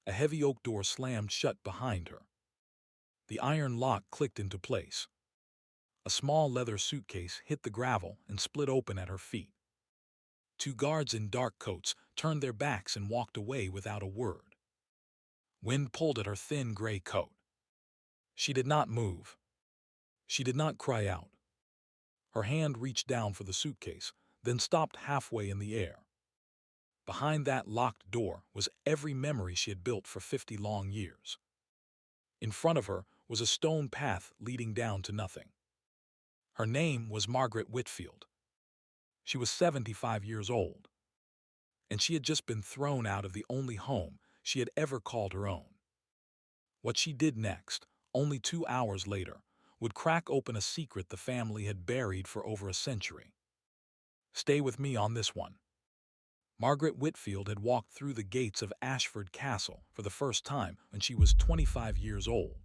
A heavy oak door slammed shut behind her. The iron lock clicked into place. A small leather suitcase hit the gravel and split open at her feet. Two guards in dark coats turned their backs and walked away without a word. Wind pulled at her thin gray coat. She did not move. She did not cry out. Her hand reached down for the suitcase, then stopped halfway in the air. Behind that locked door was every memory she had built for 50 long years. In front of her was a stone path leading down to nothing. Her name was Margaret Whitfield. She was 75 years old, and she had just been thrown out of the only home she had ever called her own. What she did next, only 2 hours later, would crack open a secret the family had buried for over a century. Stay with me on this one. Margaret Whitfield had walked through the gates of Ashford Castle for the first time when she was 25 years old.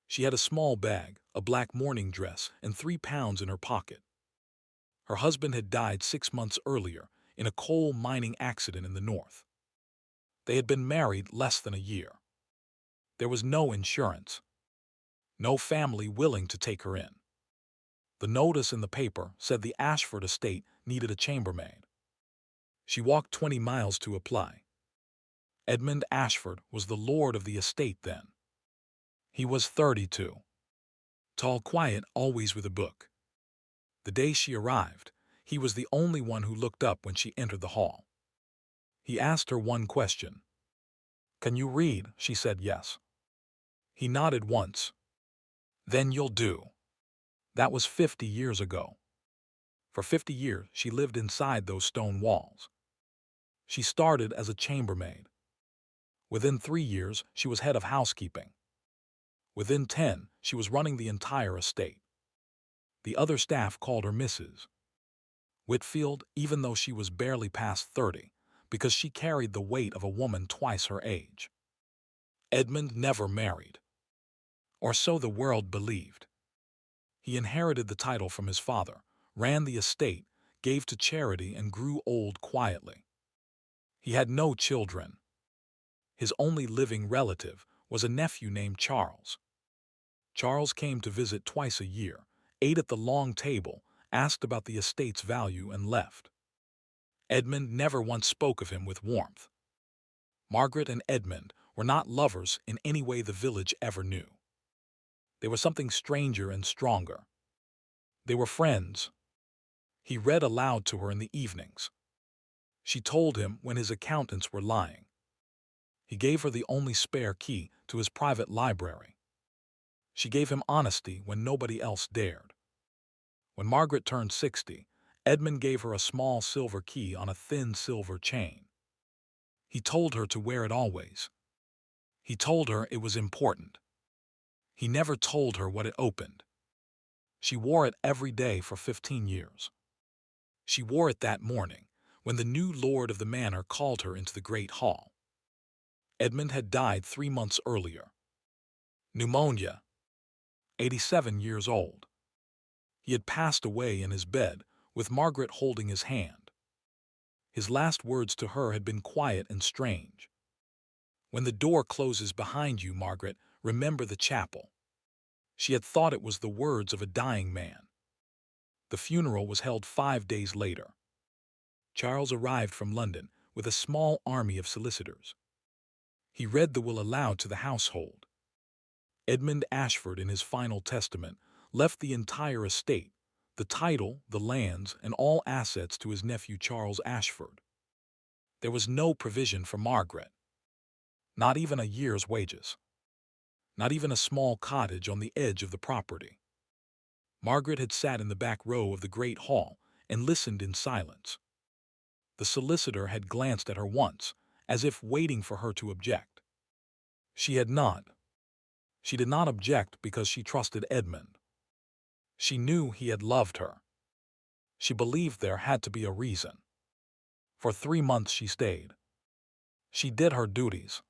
She had a small bag, a black morning dress, and £3 in her pocket. Her husband had died 6 months earlier in a coal mining accident in the north. They had been married less than a year. There was no insurance. No family willing to take her in. The notice in the paper said the Ashford estate needed a chambermaid. She walked 20 miles to apply. Edmund Ashford was the lord of the estate then. He was 32. Tall, quiet, always with a book. The day she arrived, he was the only one who looked up when she entered the hall. He asked her one question. "Can you read?" She said yes. He nodded once. "Then you'll do." That was 50 years ago. For 50 years, she lived inside those stone walls. She started as a chambermaid. Within 3 years, she was head of housekeeping. Within 10, she was running the entire estate. The other staff called her Mrs. Whitfield, even though she was barely past 30, because she carried the weight of a woman twice her age. Edmund never married. Or so the world believed. He inherited the title from his father, ran the estate, gave to charity, and grew old quietly. He had no children. His only living relative was a nephew named Charles. Charles came to visit twice a year, ate at the long table, asked about the estate's value, and left. Edmund never once spoke of him with warmth. Margaret and Edmund were not lovers in any way the village ever knew. They were something stranger and stronger. They were friends. He read aloud to her in the evenings. She told him when his accountants were lying. He gave her the only spare key to his private library. She gave him honesty when nobody else dared. When Margaret turned 60, Edmund gave her a small silver key on a thin silver chain. He told her to wear it always. He told her it was important. He never told her what it opened. She wore it every day for 15 years. She wore it that morning when the new lord of the manor called her into the great hall. Edmund had died 3 months earlier. Pneumonia. 87 years old. He had passed away in his bed, with Margaret holding his hand. His last words to her had been quiet and strange. "When the door closes behind you, Margaret, remember the chapel." She had thought it was the words of a dying man. The funeral was held 5 days later. Charles arrived from London with a small army of solicitors. He read the will aloud to the household. Edmund Ashford, in his final testament, left the entire estate, the title, the lands, and all assets to his nephew Charles Ashford. There was no provision for Margaret. Not even a year's wages. Not even a small cottage on the edge of the property. Margaret had sat in the back row of the great hall and listened in silence. The solicitor had glanced at her once, as if waiting for her to object. She had not. She did not object because she trusted Edmund. She knew he had loved her. She believed there had to be a reason. For 3 months she stayed. She did her duties.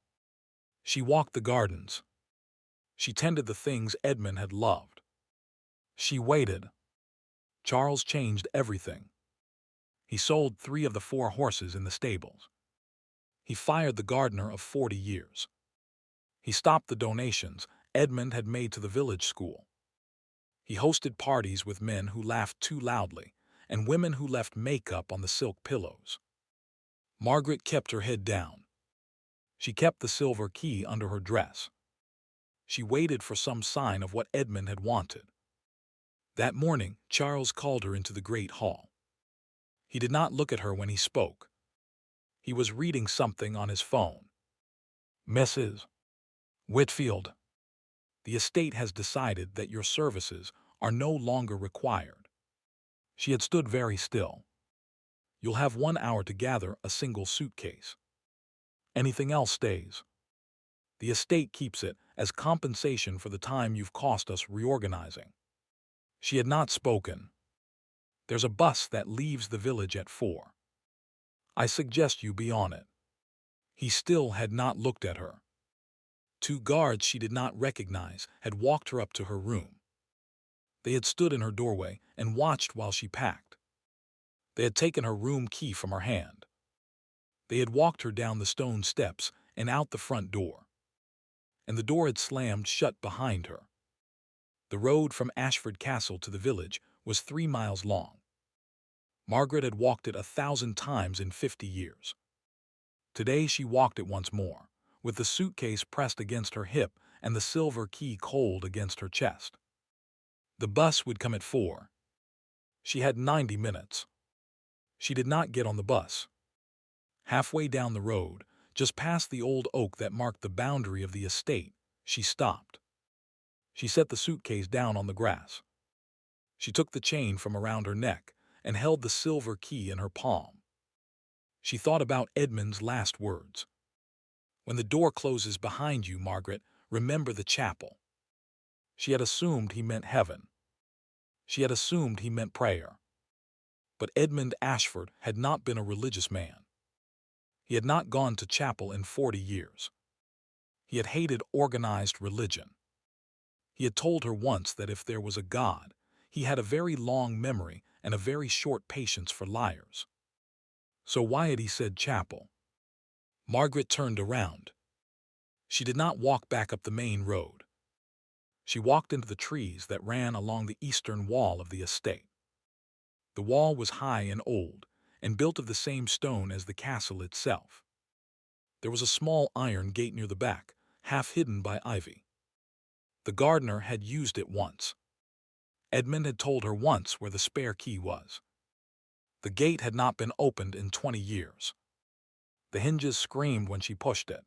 She walked the gardens. She tended the things Edmund had loved. She waited. Charles changed everything. He sold 3 of the 4 horses in the stables. He fired the gardener of 40 years. He stopped the donations Edmund had made to the village school. He hosted parties with men who laughed too loudly and women who left makeup on the silk pillows. Margaret kept her head down. She kept the silver key under her dress. She waited for some sign of what Edmund had wanted. That morning, Charles called her into the great hall. He did not look at her when he spoke. He was reading something on his phone. Mrs. Whitfield, the estate has decided that your services are no longer required. She had stood very still. You'll have 1 hour to gather a single suitcase. Anything else stays. The estate keeps it as compensation for the time you've cost us reorganizing. She had not spoken. There's a bus that leaves the village at 4. I suggest you be on it. He still had not looked at her. 2 guards she did not recognize had walked her up to her room. They had stood in her doorway and watched while she packed. They had taken her room key from her hand. They had walked her down the stone steps and out the front door. And the door had slammed shut behind her. The road from Ashford Castle to the village was 3 miles long. Margaret had walked it 1,000 times in 50 years. Today she walked it once more, with the suitcase pressed against her hip and the silver key cold against her chest. The bus would come at 4. She had 90 minutes. She did not get on the bus. Halfway down the road, just past the old oak that marked the boundary of the estate, she stopped. She set the suitcase down on the grass. She took the chain from around her neck and held the silver key in her palm. She thought about Edmund's last words. When the door closes behind you, Margaret, remember the chapel. She had assumed he meant heaven. She had assumed he meant prayer. But Edmund Ashford had not been a religious man. He had not gone to chapel in 40 years. He had hated organized religion. He had told her once that if there was a God, he had a very long memory and a very short patience for liars. So why had he said chapel? Margaret turned around. She did not walk back up the main road. She walked into the trees that ran along the eastern wall of the estate. The wall was high and old, and built of the same stone as the castle itself. There was a small iron gate near the back, half hidden by ivy. The gardener had used it once. Edmund had told her once where the spare key was. The gate had not been opened in 20 years. The hinges screamed when she pushed it.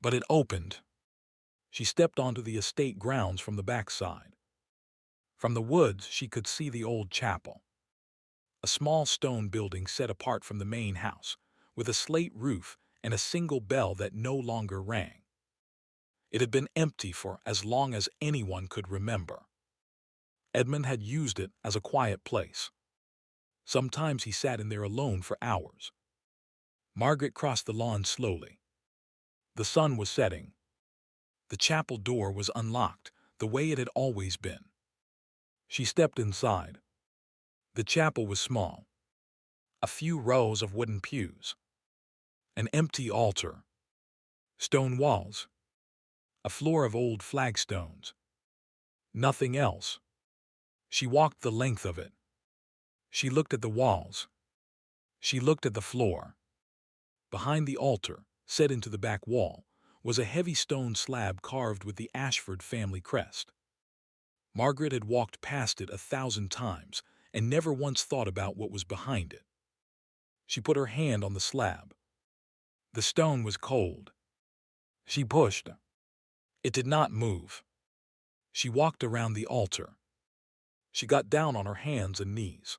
But it opened. She stepped onto the estate grounds from the backside. From the woods she could see the old chapel. A small stone building set apart from the main house, with a slate roof and a single bell that no longer rang. It had been empty for as long as anyone could remember. Edmund had used it as a quiet place. Sometimes he sat in there alone for hours. Margaret crossed the lawn slowly. The sun was setting. The chapel door was unlocked, the way it had always been. She stepped inside. The chapel was small. A few rows of wooden pews. An empty altar. Stone walls. A floor of old flagstones. Nothing else. She walked the length of it. She looked at the walls. She looked at the floor. Behind the altar, set into the back wall, was a heavy stone slab carved with the Ashford family crest. Margaret had walked past it 1,000 times and never once thought about what was behind it. She put her hand on the slab. The stone was cold. She pushed. It did not move. She walked around the altar. She got down on her hands and knees.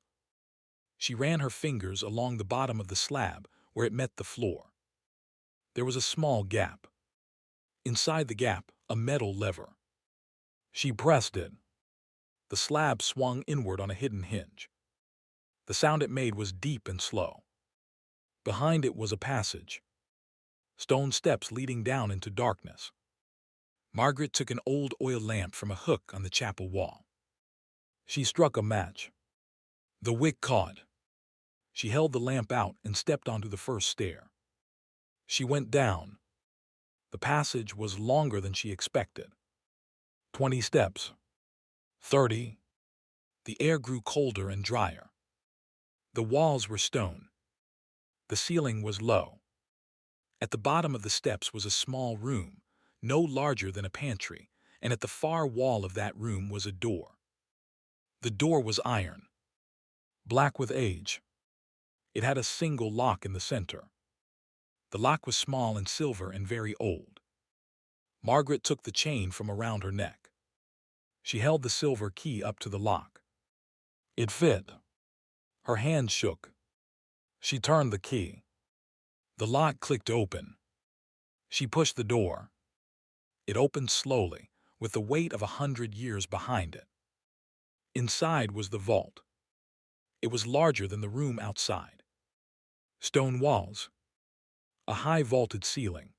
She ran her fingers along the bottom of the slab where it met the floor. There was a small gap. Inside the gap, a metal lever. She pressed it. The slab swung inward on a hidden hinge. The sound it made was deep and slow. Behind it was a passage. Stone steps leading down into darkness. Margaret took an old oil lamp from a hook on the chapel wall. She struck a match. The wick caught. She held the lamp out and stepped onto the first stair. She went down. The passage was longer than she expected. 20 steps. 30. The air grew colder and drier. The walls were stone. The ceiling was low. At the bottom of the steps was a small room, no larger than a pantry, and at the far wall of that room was a door. The door was iron, black with age. It had a single lock in the center. The lock was small and silver and very old. Margaret took the chain from around her neck. She held the silver key up to the lock. It fit. Her hand shook. She turned the key. The lock clicked open. She pushed the door. It opened slowly, with the weight of 100 years behind it. Inside was the vault. It was larger than the room outside. Stone walls. A high vaulted ceiling.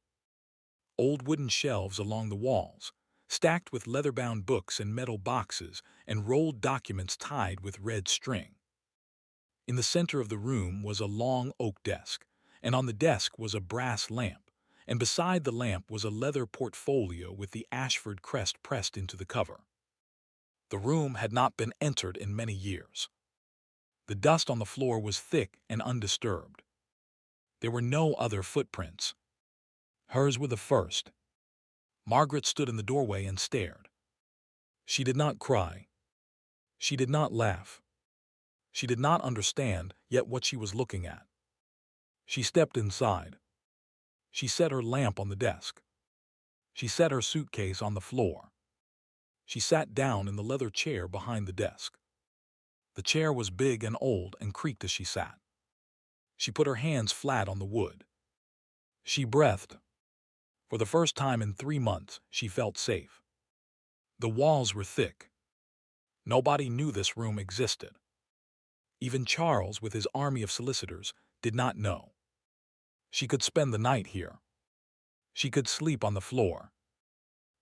Old wooden shelves along the walls, stacked with leather-bound books and metal boxes and rolled documents tied with red string. In the center of the room was a long oak desk, and on the desk was a brass lamp, and beside the lamp was a leather portfolio with the Ashford crest pressed into the cover. The room had not been entered in many years. The dust on the floor was thick and undisturbed. There were no other footprints. Hers were the first. Margaret stood in the doorway and stared. She did not cry. She did not laugh. She did not understand yet what she was looking at. She stepped inside. She set her lamp on the desk. She set her suitcase on the floor. She sat down in the leather chair behind the desk. The chair was big and old and creaked as she sat. She put her hands flat on the wood. She breathed. For the first time in 3 months, she felt safe. The walls were thick. Nobody knew this room existed. Even Charles, with his army of solicitors, did not know. She could spend the night here. She could sleep on the floor.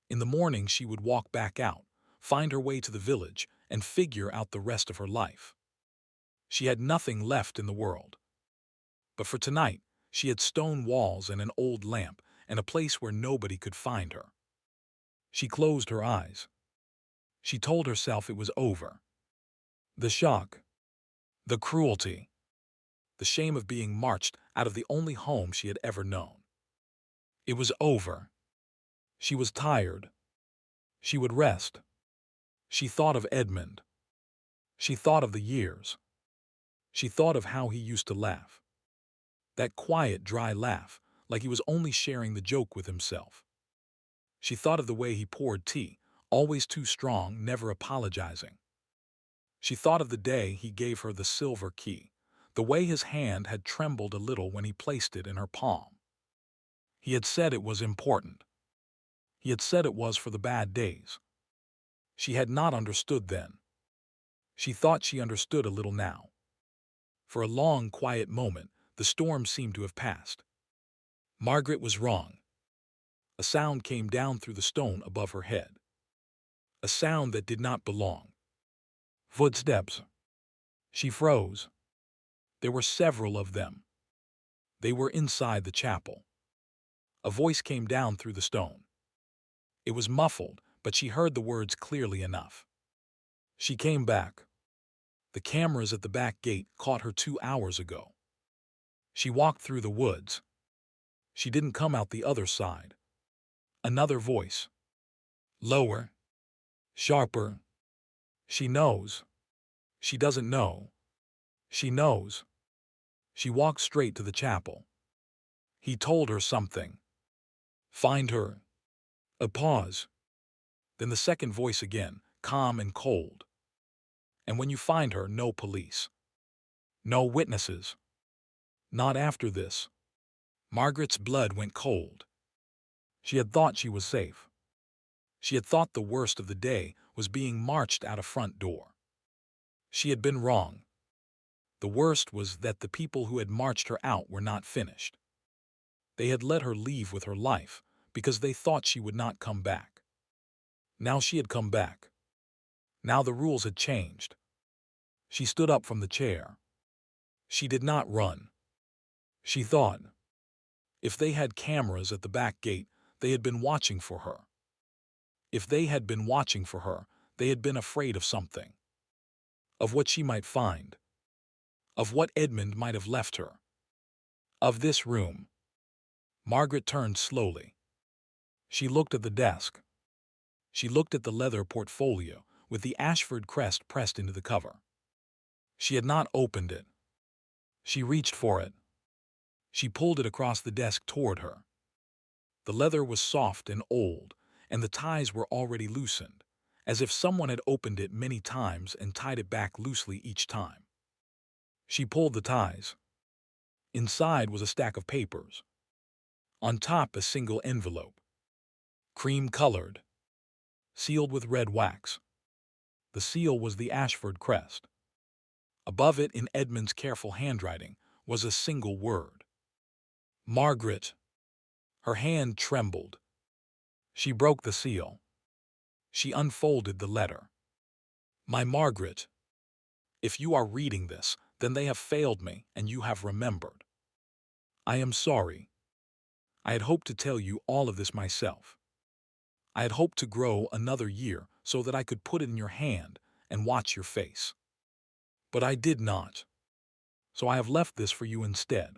In the morning, she would walk back out, find her way to the village, and figure out the rest of her life. She had nothing left in the world. But for tonight, she had stone walls and an old lamp and a place where nobody could find her. She closed her eyes. She told herself it was over. The shock, the cruelty, the shame of being marched out of the only home she had ever known. It was over. She was tired. She would rest. She thought of Edmund. She thought of the years. She thought of how he used to laugh. That quiet, dry laugh, like he was only sharing the joke with himself. She thought of the way he poured tea, always too strong, never apologizing. She thought of the day he gave her the silver key, the way his hand had trembled a little when he placed it in her palm. He had said it was important. He had said it was for the bad days. She had not understood then. She thought she understood a little now. For a long, quiet moment, the storm seemed to have passed. Margaret was wrong. A sound came down through the stone above her head. A sound that did not belong. Footsteps. She froze. There were several of them. They were inside the chapel. A voice came down through the stone. It was muffled, but she heard the words clearly enough. She came back. The cameras at the back gate caught her 2 hours ago. She walked through the woods. She didn't come out the other side. Another voice. Lower. Sharper. She knows. She doesn't know. She knows. She walked straight to the chapel. He told her something. Find her. A pause. Then the second voice again, calm and cold. And when you find her, no police. No witnesses. Not after this. Margaret's blood went cold. She had thought she was safe. She had thought the worst of the day was being marched out a front door. She had been wrong. The worst was that the people who had marched her out were not finished. They had let her leave with her life because they thought she would not come back. Now she had come back. Now the rules had changed. She stood up from the chair. She did not run. She thought. If they had cameras at the back gate, they had been watching for her. If they had been watching for her, they had been afraid of something. Of what she might find. Of what Edmund might have left her. Of this room. Margaret turned slowly. She looked at the desk. She looked at the leather portfolio with the Ashford crest pressed into the cover. She had not opened it. She reached for it. She pulled it across the desk toward her. The leather was soft and old, and the ties were already loosened, as if someone had opened it many times and tied it back loosely each time. She pulled the ties. Inside was a stack of papers. On top, a single envelope. Cream-colored. Sealed with red wax. The seal was the Ashford crest. Above it, in Edmund's careful handwriting, was a single word. Margaret. Her hand trembled. She broke the seal. She unfolded the letter. My Margaret, if you are reading this, then they have failed me and you have remembered. I am sorry. I had hoped to tell you all of this myself. I had hoped to grow another year so that I could put it in your hand and watch your face. But I did not. So I have left this for you instead.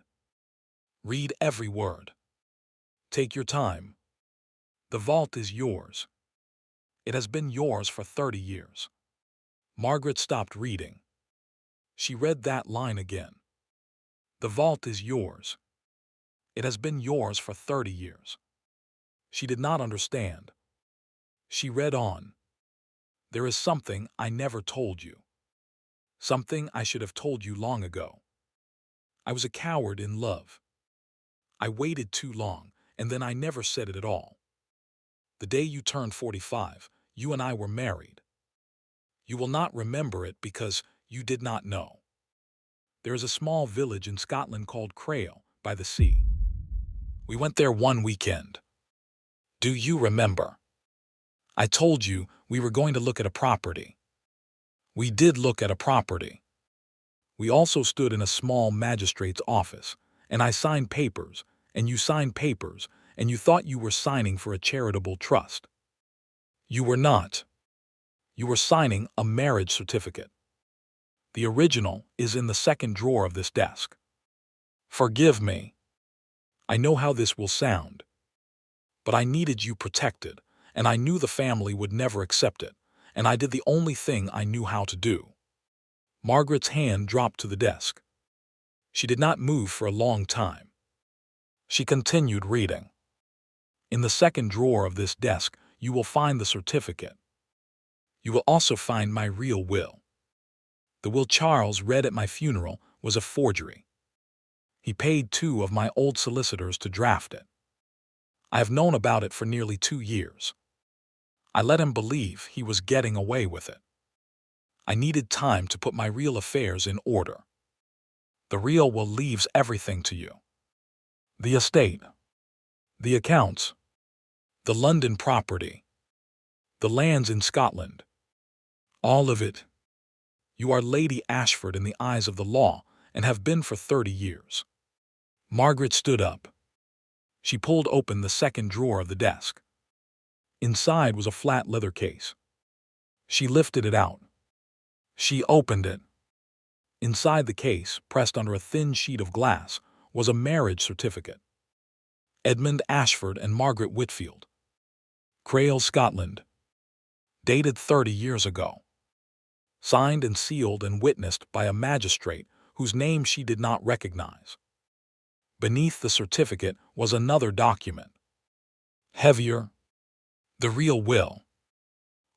Read every word. Take your time. The vault is yours. It has been yours for 30 years. Margaret stopped reading. She read that line again. The vault is yours. It has been yours for 30 years. She did not understand. She read on. There is something I never told you. Something I should have told you long ago. I was a coward in love. I waited too long, and then I never said it at all. The day you turned 45, you and I were married. You will not remember it because you did not know. There is a small village in Scotland called Crail, by the sea. We went there one weekend. Do you remember? I told you we were going to look at a property. We did look at a property. We also stood in a small magistrate's office, and I signed papers, and you signed papers, and you thought you were signing for a charitable trust. You were not. You were signing a marriage certificate. The original is in the second drawer of this desk. Forgive me. I know how this will sound. But I needed you protected, and I knew the family would never accept it, and I did the only thing I knew how to do. Margaret's hand dropped to the desk. She did not move for a long time. She continued reading. In the second drawer of this desk, you will find the certificate. You will also find my real will. The will Charles read at my funeral was a forgery. He paid 2 of my old solicitors to draft it. I have known about it for nearly 2 years. I let him believe he was getting away with it. I needed time to put my real affairs in order. The real will leaves everything to you. The estate, the accounts, the London property, the lands in Scotland. All of it. You are Lady Ashford in the eyes of the law and have been for 30 years. Margaret stood up. She pulled open the second drawer of the desk. Inside was a flat leather case. She lifted it out. She opened it. Inside the case, pressed under a thin sheet of glass, was a marriage certificate. Edmund Ashford and Margaret Whitfield. Crail, Scotland. Dated 30 years ago. Signed and sealed and witnessed by a magistrate whose name she did not recognize. Beneath the certificate was another document. Heavier. The real will.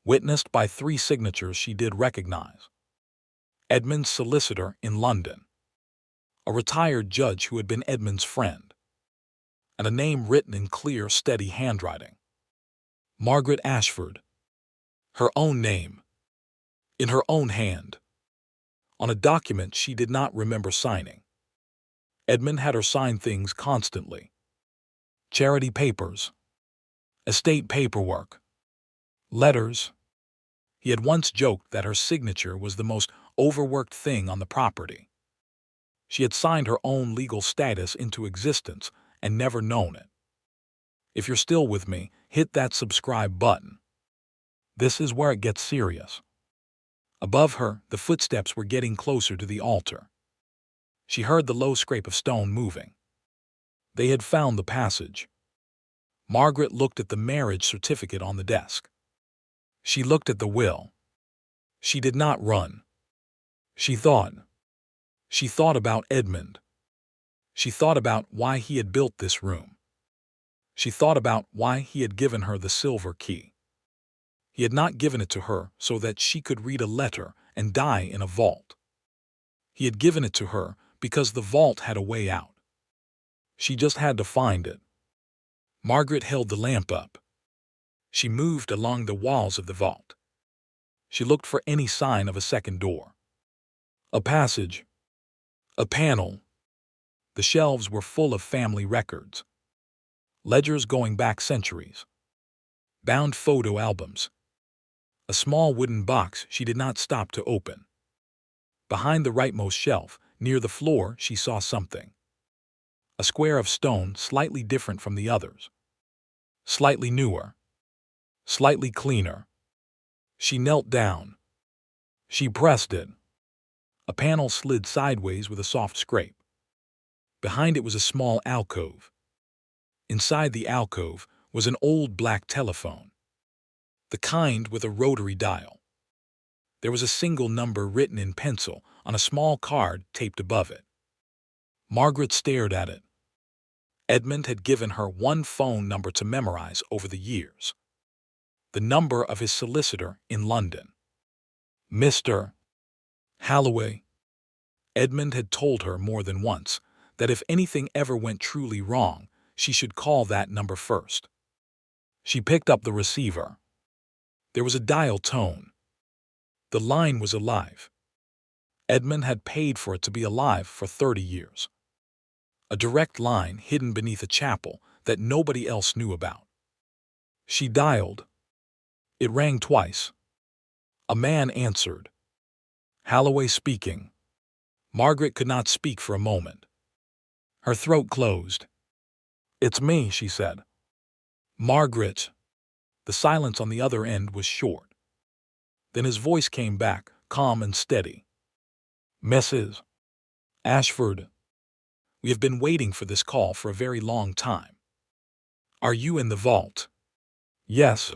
Witnessed by 3 signatures she did recognize. Edmund's solicitor in London. A retired judge who had been Edmund's friend. And a name written in clear, steady handwriting. Margaret Ashford. Her own name. In her own hand. On a document she did not remember signing. Edmund had her sign things constantly. Charity papers. Estate paperwork. Letters. He had once joked that her signature was the most overworked thing on the property. She had signed her own legal status into existence and never known it. If you're still with me, hit that subscribe button. This is where it gets serious. Above her, the footsteps were getting closer to the altar. She heard the low scrape of stone moving. They had found the passage. Margaret looked at the marriage certificate on the desk. She looked at the will. She did not run. She thought. She thought about Edmund. She thought about why he had built this room. She thought about why he had given her the silver key. He had not given it to her so that she could read a letter and die in a vault. He had given it to her because the vault had a way out. She just had to find it. Margaret held the lamp up. She moved along the walls of the vault. She looked for any sign of a second door. A passage. A panel. The shelves were full of family records. Ledgers going back centuries. Bound photo albums. A small wooden box she did not stop to open. Behind the rightmost shelf, near the floor, she saw something. A square of stone slightly different from the others. Slightly newer. Slightly cleaner. She knelt down. She pressed it. A panel slid sideways with a soft scrape. Behind it was a small alcove. Inside the alcove was an old black telephone. The kind with a rotary dial. There was a single number written in pencil on a small card taped above it. Margaret stared at it. Edmund had given her one phone number to memorize over the years. The number of his solicitor in London. Mr. Holloway. Edmund had told her more than once that if anything ever went truly wrong, she should call that number first. She picked up the receiver. There was a dial tone. The line was alive. Edmund had paid for it to be alive for 30 years. A direct line hidden beneath a chapel that nobody else knew about. She dialed. It rang twice. A man answered. Holloway speaking. Margaret could not speak for a moment. Her throat closed. It's me, she said. Margaret. The silence on the other end was short. Then his voice came back, calm and steady. Mrs. Ashford. We have been waiting for this call for a very long time. Are you in the vault? Yes.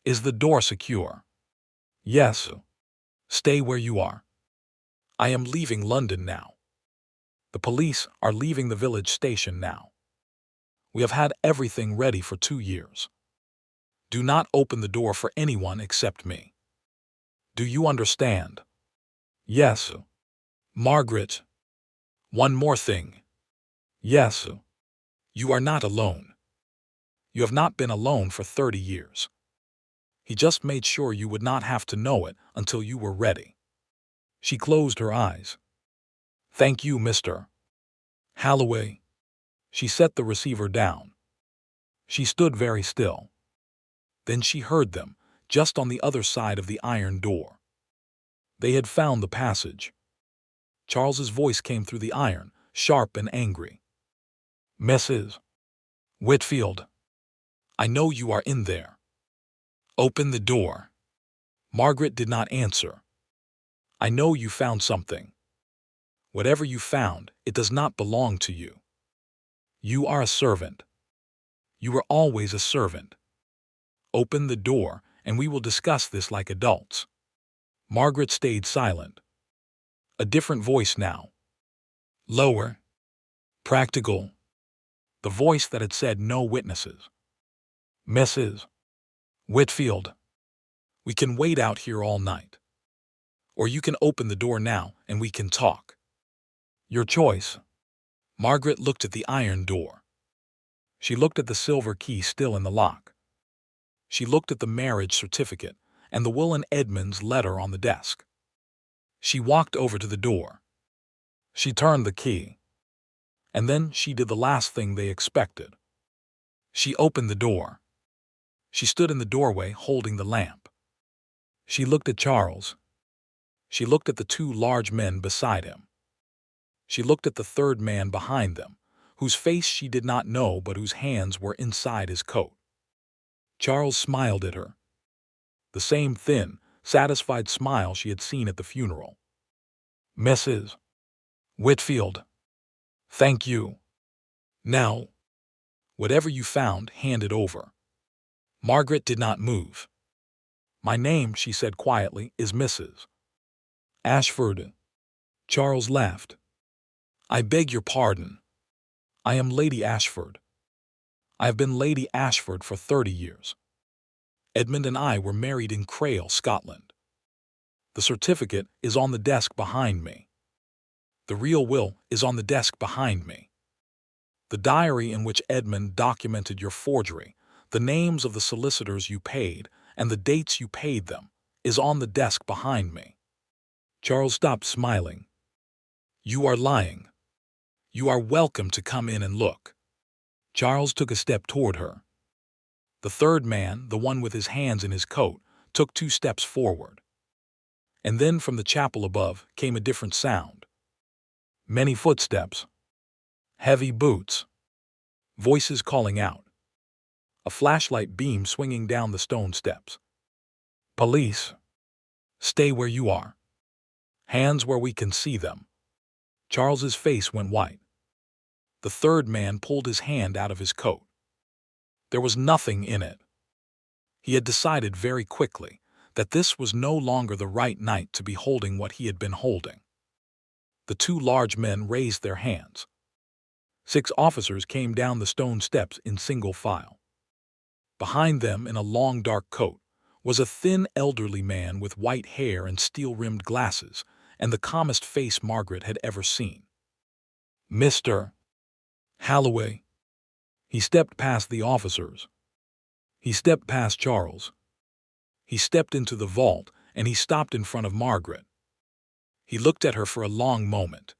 Is the door secure? Yes. Stay where you are. I am leaving London now. The police are leaving the village station now. We have had everything ready for 2 years. Do not open the door for anyone except me. Do you understand? Yes. Margaret. One more thing. Yes. You are not alone. You have not been alone for 30 years. He just made sure you would not have to know it until you were ready. She closed her eyes. Thank you, Mr. Holloway. She set the receiver down. She stood very still. Then she heard them, just on the other side of the iron door. They had found the passage. Charles's voice came through the iron, sharp and angry. Mrs. Whitfield, I know you are in there. Open the door. Margaret did not answer. I know you found something. Whatever you found, it does not belong to you. You are a servant. You were always a servant. Open the door, and we will discuss this like adults. Margaret stayed silent. A different voice now. Lower. Practical. The voice that had said no witnesses. Mrs. Whitfield, we can wait out here all night. Or you can open the door now and we can talk. Your choice. Margaret looked at the iron door. She looked at the silver key still in the lock. She looked at the marriage certificate and the will and Edmund's letter on the desk. She walked over to the door. She turned the key. And then she did the last thing they expected. She opened the door. She stood in the doorway holding the lamp. She looked at Charles. She looked at the 2 large men beside him. She looked at the 3rd man behind them, whose face she did not know but whose hands were inside his coat. Charles smiled at her. The same thin, satisfied smile she had seen at the funeral. "Mrs. Whitfield, thank you. Now, whatever you found, hand it over." Margaret did not move. "My name," she said quietly, "is Mrs. Ashford." Charles laughed. "I beg your pardon. I am Lady Ashford. I have been Lady Ashford for 30 years. Edmund and I were married in Crail, Scotland. The certificate is on the desk behind me. The real will is on the desk behind me. The diary in which Edmund documented your forgery, the names of the solicitors you paid, and the dates you paid them, is on the desk behind me." Charles stopped smiling. "You are lying. You are welcome to come in and look." Charles took a step toward her. The third man, the one with his hands in his coat, took 2 steps forward. And then from the chapel above came a different sound. Many footsteps. Heavy boots. Voices calling out. A flashlight beam swinging down the stone steps. "Police! Stay where you are. Hands where we can see them." Charles's face went white. The third man pulled his hand out of his coat. There was nothing in it. He had decided very quickly that this was no longer the right night to be holding what he had been holding. The 2 large men raised their hands. 6 officers came down the stone steps in single file. Behind them, in a long dark coat, was a thin elderly man with white hair and steel-rimmed glasses, and the calmest face Margaret had ever seen. "Mr. Halloway." He stepped past the officers. He stepped past Charles. He stepped into the vault, and he stopped in front of Margaret. He looked at her for a long moment.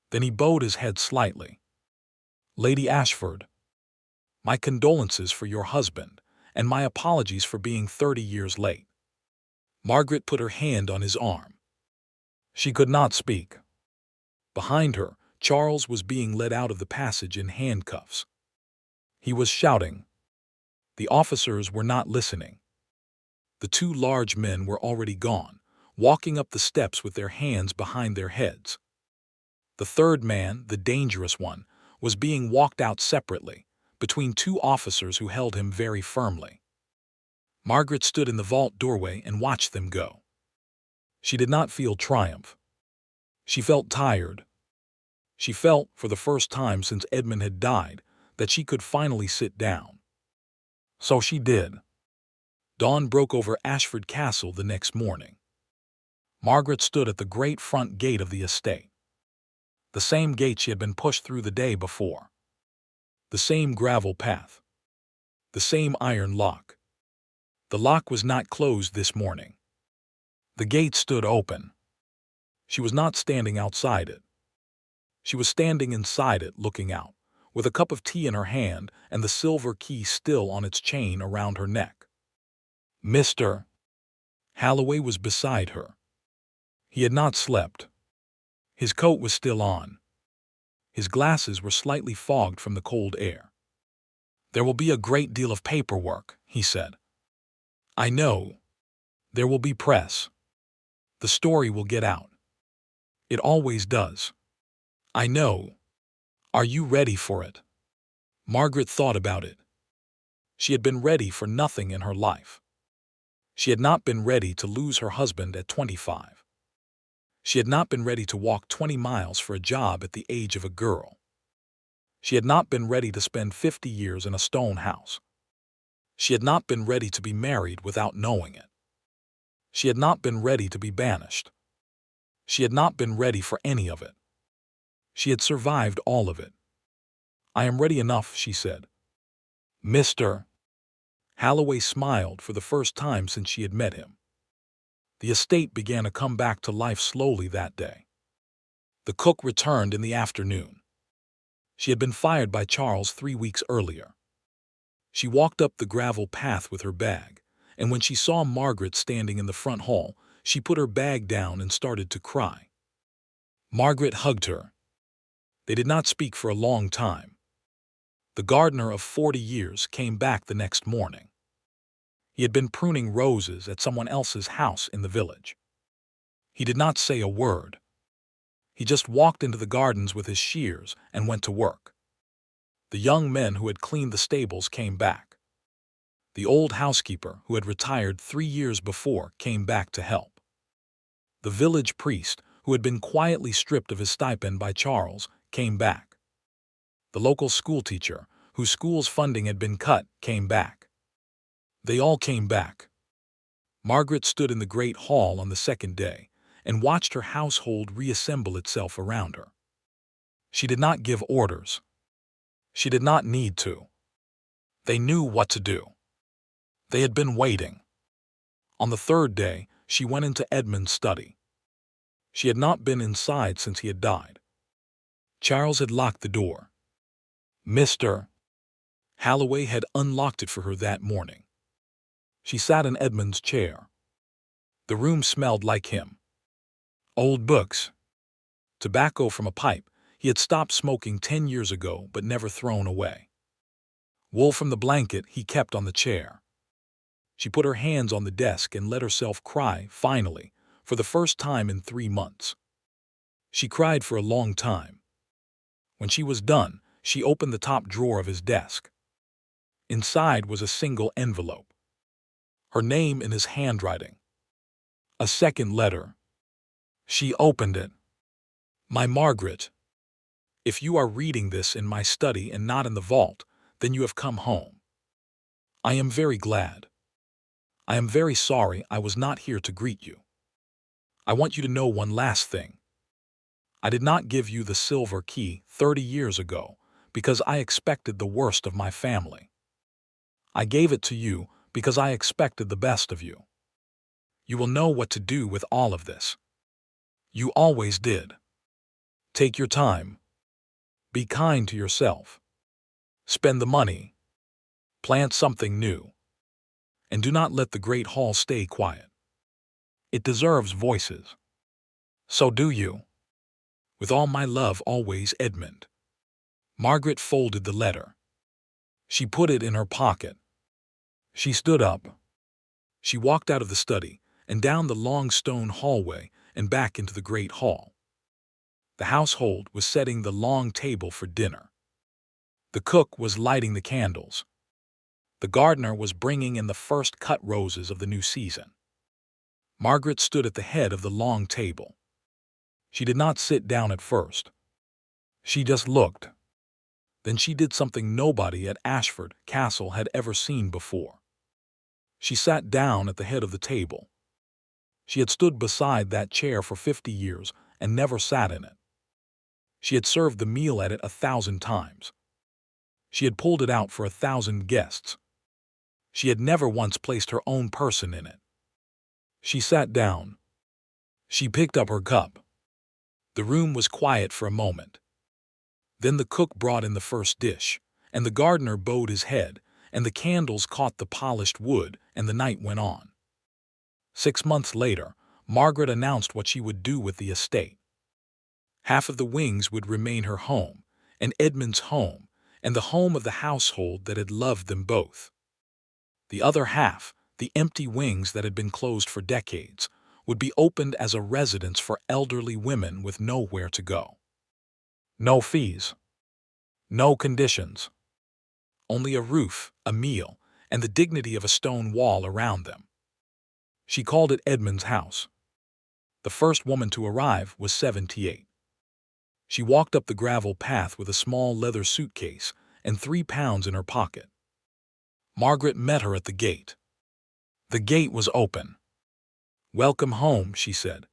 Then he bowed his head slightly. "Lady Ashford, my condolences for your husband, and my apologies for being 30 years late." Margaret put her hand on his arm. She could not speak. Behind her, Charles was being led out of the passage in handcuffs. He was shouting. The officers were not listening. The 2 large men were already gone, walking up the steps with their hands behind their heads. The third man, the dangerous one, was being walked out separately, between 2 officers who held him very firmly. Margaret stood in the vault doorway and watched them go. She did not feel triumph. She felt tired. She felt, for the first time since Edmund had died, that she could finally sit down. So she did. Dawn broke over Ashford Castle the next morning. Margaret stood at the great front gate of the estate. The same gate she had been pushed through the day before. The same gravel path. The same iron lock. The lock was not closed this morning. The gate stood open. She was not standing outside it. She was standing inside it, looking out, with a cup of tea in her hand and the silver key still on its chain around her neck. Mr. Halloway was beside her. He had not slept. His coat was still on. His glasses were slightly fogged from the cold air. "There will be a great deal of paperwork," he said. "I know. There will be press. The story will get out. It always does. I know. Are you ready for it?" Margaret thought about it. She had been ready for nothing in her life. She had not been ready to lose her husband at 25. She had not been ready to walk 20 miles for a job at the age of a girl. She had not been ready to spend 50 years in a stone house. She had not been ready to be married without knowing it. She had not been ready to be banished. She had not been ready for any of it. She had survived all of it. "I am ready enough," she said. "Mr. Halloway smiled for the first time since she had met him. The estate began to come back to life slowly that day. The cook returned in the afternoon. She had been fired by Charles 3 weeks earlier. She walked up the gravel path with her bag, and when she saw Margaret standing in the front hall, she put her bag down and started to cry. Margaret hugged her. They did not speak for a long time. The gardener of 40 years came back the next morning. He had been pruning roses at someone else's house in the village. He did not say a word. He just walked into the gardens with his shears and went to work. The young men who had cleaned the stables came back. The old housekeeper, who had retired 3 years before, came back to help. The village priest, who had been quietly stripped of his stipend by Charles, came back. The local schoolteacher, whose school's funding had been cut, came back. They all came back. Margaret stood in the great hall on the second day and watched her household reassemble itself around her. She did not give orders. She did not need to. They knew what to do. They had been waiting. On the third day, she went into Edmund's study. She had not been inside since he had died. Charles had locked the door. Mr. Halloway had unlocked it for her that morning. She sat in Edmund's chair. The room smelled like him. Old books. Tobacco from a pipe he had stopped smoking 10 years ago but never thrown away. Wool from the blanket he kept on the chair. She put her hands on the desk and let herself cry, finally, for the first time in 3 months. She cried for a long time. When she was done, she opened the top drawer of his desk. Inside was a single envelope. Her name in his handwriting. A second letter. She opened it. My Margaret, if you are reading this in my study and not in the vault, then you have come home. I am very glad. I am very sorry I was not here to greet you. I want you to know one last thing. I did not give you the silver key 30 years ago because I expected the worst of my family. I gave it to you because I expected the best of you. You will know what to do with all of this. You always did. Take your time. Be kind to yourself. Spend the money. Plant something new. And do not let the great hall stay quiet. It deserves voices. So do you. With all my love always, Edmund. Margaret folded the letter. She put it in her pocket. She stood up. She walked out of the study and down the long stone hallway and back into the great hall. The household was setting the long table for dinner. The cook was lighting the candles. The gardener was bringing in the first cut roses of the new season. Margaret stood at the head of the long table. She did not sit down at first. She just looked. Then she did something nobody at Ashford Castle had ever seen before. She sat down at the head of the table. She had stood beside that chair for 50 years and never sat in it. She had served the meal at it 1,000 times. She had pulled it out for 1,000 guests. She had never once placed her own person in it. She sat down. She picked up her cup. The room was quiet for a moment. Then the cook brought in the first dish, and the gardener bowed his head, and the candles caught the polished wood, and the night went on. 6 months later, Margaret announced what she would do with the estate. Half of the wings would remain her home, and Edmund's home, and the home of the household that had loved them both. The other half, the empty wings that had been closed for decades, would be opened as a residence for elderly women with nowhere to go. No fees. No conditions. Only a roof, a meal, and the dignity of a stone wall around them. She called it Edmund's house. The first woman to arrive was 78. She walked up the gravel path with a small leather suitcase and £3 in her pocket. Margaret met her at the gate. The gate was open. "Welcome home," she said,